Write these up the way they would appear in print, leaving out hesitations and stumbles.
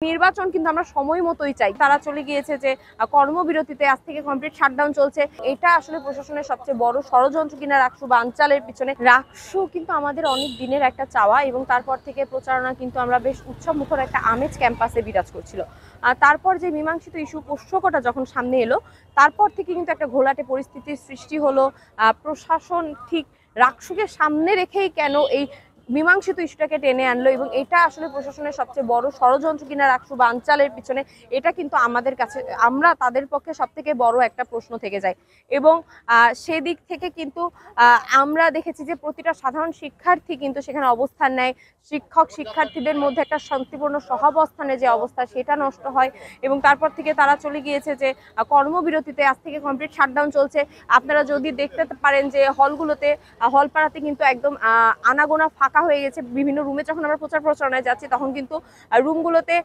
নির্বাচন কিন্তু আমরা সময় মতোই চাই। তারা চলে গিয়েছে যে কর্মবিরতিতে, আজ থেকে কমপ্লিট শাটডাউন চলছে। এটা আসলে প্রশাসনের সবচেয়ে বড় ষড়যন্ত্র কিনা রাকসু বানচালের পিছনে। রাকসু কিন্তু আমাদের অনেক দিনের একটা চাওয়া, এবং তারপর থেকে প্রচারণা কিন্তু আমরা বেশ উৎসব মুখর একটা আমেজ ক্যাম্পাসে বিরাজ করছিল। তারপর যে মীমাংসিত ইস্যু পোষ্যকটা যখন সামনে এলো, তারপর থেকে কিন্তু একটা ঘোলাটে পরিস্থিতির সৃষ্টি হলো। প্রশাসন ঠিক রাকসুকে সামনে রেখেই কেন এই মীমাংসিত ইস্যুটাকে টেনে আনলো, এবং এটা আসলে প্রশাসনের সবচেয়ে বড় ষড়যন্ত্র কিনা রাকসু বানচালের পিছনে। এটা কিন্তু আমাদের কাছে, আমরা তাদের পক্ষে সব থেকে বড় একটা প্রশ্ন থেকে যায়। এবং সেদিক থেকে কিন্তু আমরা দেখেছি যে প্রতিটা সাধারণ শিক্ষার্থী কিন্তু সেখানে অবস্থান নেয়। শিক্ষক শিক্ষার্থীদের মধ্যে একটা শান্তিপূর্ণ সহাবস্থানের যে অবস্থা, সেটা নষ্ট হয়। এবং তারপর থেকে তারা চলে গিয়েছে যে কর্মবিরতিতে, আজ থেকে কমপ্লিট শাটডাউন চলছে। আপনারা যদি দেখতে পারেন যে হলগুলোতে, হলপাড়াতে কিন্তু একদম আনাগোনা ফাঁকা হয়ে গেছে। বিভিন্ন রুমে যখন আমরা প্রচারণায় যাচ্ছি, তখন কিন্তু রুমগুলোতে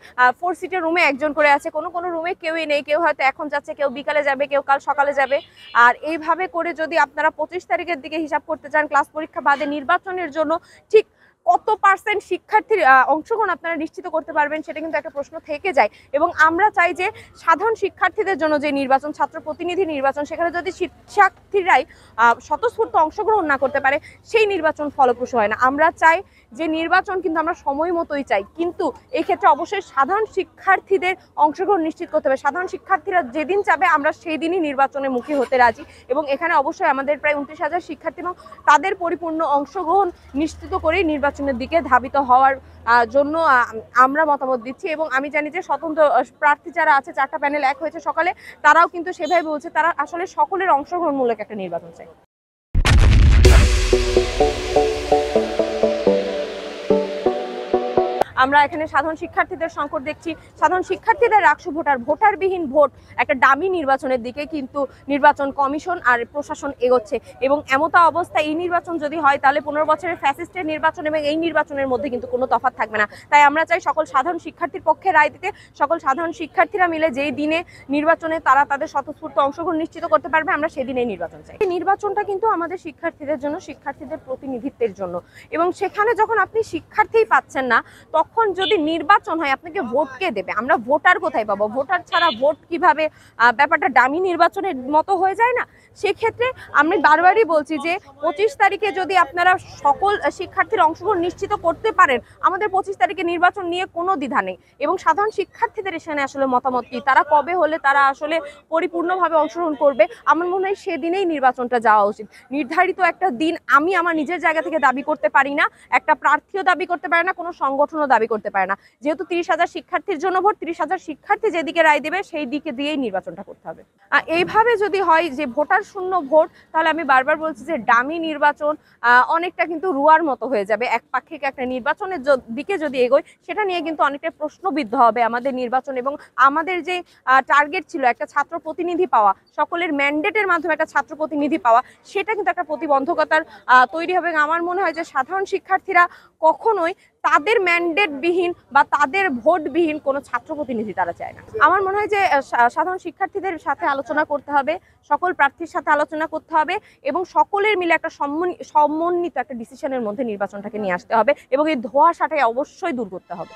4 সিটের রুমে একজন করে আছে, কোনো কোনো রুমে কেউই নেই। কেউ হয়তো এখন যাচ্ছে, কেউ বিকালে যাবে, কেউ কাল সকালে যাবে। আর এইভাবে করে যদি আপনারা 25 তারিখের দিকে হিসাব করতে চান, ক্লাস পরীক্ষা বাদে নির্বাচনের জন্য ঠিক কত পার্সেন্ট শিক্ষার্থীর অংশগ্রহণ আপনারা নিশ্চিত করতে পারবেন, সেটা কিন্তু একটা প্রশ্ন থেকে যায়। এবং আমরা চাই যে সাধারণ শিক্ষার্থীদের জন্য যে নির্বাচন, ছাত্র প্রতিনিধি নির্বাচন, সেখানে যদি শিক্ষার্থীরাই স্বতঃস্ফূর্ত অংশগ্রহণ না করতে পারে, সেই নির্বাচন ফলপ্রসূ হয় না। আমরা চাই যে নির্বাচন কিন্তু আমরা সময় মতোই চাই, কিন্তু এই ক্ষেত্রে অবশ্যই সাধারণ শিক্ষার্থীদের অংশগ্রহণ নিশ্চিত করতে হবে। সাধারণ শিক্ষার্থীরা যেদিন চাবে, আমরা সেই দিনই নির্বাচনের মুখে হতে রাজি। এবং এখানে অবশ্যই আমাদের প্রায় 29,000 শিক্ষার্থী, এবং তাদের পরিপূর্ণ অংশগ্রহণ নিশ্চিত করেই নির্বাচনের দিকে ধাবিত হওয়ার জন্য আমরা মতামত দিচ্ছি। এবং আমি জানি যে স্বতন্ত্র প্রার্থী যারা আছে, 4টা প্যানেল এক হয়েছে সকালে, তারাও কিন্তু সেভাবে বলছে তারা আসলে সকলের অংশগ্রহণমূলক একটা নির্বাচন চাই। আমরা এখানে সাধারণ শিক্ষার্থীদের সংকট দেখছি। সাধারণ শিক্ষার্থীদের রাকসু ভোটারবিহীন ভোট একটা ডামি নির্বাচনের দিকে কিন্তু নির্বাচন কমিশন আর প্রশাসন এগোচ্ছে। এবং এমতা অবস্থায় এই নির্বাচন যদি হয়, তাহলে 15 বছরের ফ্যাসিস্টের নির্বাচন এবং এই নির্বাচনের মধ্যে কিন্তু কোনো তফাৎ থাকবে না। তাই আমরা চাই সকল সাধারণ শিক্ষার্থীর পক্ষে রায় দিতে। সকল সাধারণ শিক্ষার্থীরা মিলে যেই দিনে নির্বাচনে তারা তাদের স্বতঃস্ফূর্ত অংশগ্রহণ নিশ্চিত করতে পারবে, আমরা সেদিনেই নির্বাচন চাই। এই নির্বাচনটা কিন্তু আমাদের শিক্ষার্থীদের জন্য, শিক্ষার্থীদের প্রতিনিধিত্বের জন্য। এবং সেখানে যখন আপনি শিক্ষার্থীই পাচ্ছেন না, তখন যদি নির্বাচন হয়, আপনাকে ভোট কে দেবে? আমরা ভোটার কোথায় পাবো? ভোটার ছাড়া ভোট কিভাবে? ব্যাপারটা ডামি নির্বাচনের মতো হয়ে যায় না? সেক্ষেত্রে আমি বারবারই বলছি যে 25 তারিখে যদি আপনারা সকল শিক্ষার্থীর অংশগ্রহণ নিশ্চিত করতে পারেন, আমাদের 25 তারিখে নির্বাচন নিয়ে কোনো দ্বিধা নেই। এবং সাধারণ শিক্ষার্থীদের এখানে আসলে মতামত কি, তারা কবে হলে তারা আসলে পরিপূর্ণভাবে অংশগ্রহণ করবে, আমার মনে হয় সেদিনেই নির্বাচনটা যাওয়া উচিত। নির্ধারিত একটা দিন আমি আমার নিজের জায়গা থেকে দাবি করতে পারি না, একটা প্রার্থীও দাবি করতে পারে না, কোনো সংগঠনও দাবি করতে পারে না। যেহেতু 30,000 শিক্ষার্থীর জন্য ভোট, 30,000 শিক্ষার্থী যেদিকে রায় দেবে, সেই দিকে দিয়েই নির্বাচনটা করতে হবে। এইভাবে যদি হয় যে ভোটার শূন্য ভোট, তাহলে আমি বারবার বলছি যে ডামি নির্বাচন অনেকটা কিন্তু রুয়ার মতো হয়ে যাবে। একপাক্ষিক একটা নির্বাচনের দিকে যদি এগোয়, সেটা নিয়ে কিন্তু অনেকটা প্রশ্নবিদ্ধ হবে আমাদের নির্বাচন। এবং আমাদের যে টার্গেট ছিল একটা ছাত্র প্রতিনিধি পাওয়া, সকলের ম্যান্ডেটের মাধ্যমে একটা ছাত্র প্রতিনিধি পাওয়া, সেটা কিন্তু একটা প্রতিবন্ধকতার তৈরি হবে। আমার মনে হয় যে সাধারণ শিক্ষার্থীরা কখনোই তাদের ম্যান্ডেটবিহীন বা তাদের ভোটবিহীন কোনো ছাত্র প্রতিনিধি তারা চায় না। আমার মনে হয় যে সাধারণ শিক্ষার্থীদের সাথে আলোচনা করতে হবে, সকল প্রার্থীর সাথে আলোচনা করতে হবে, এবং সকলের মিলে একটা সমন্বিত একটা ডিসিশনের মধ্যে নির্বাচনটাকে নিয়ে আসতে হবে, এবং এই ধোঁয়াশাটাকে অবশ্যই দূর করতে হবে।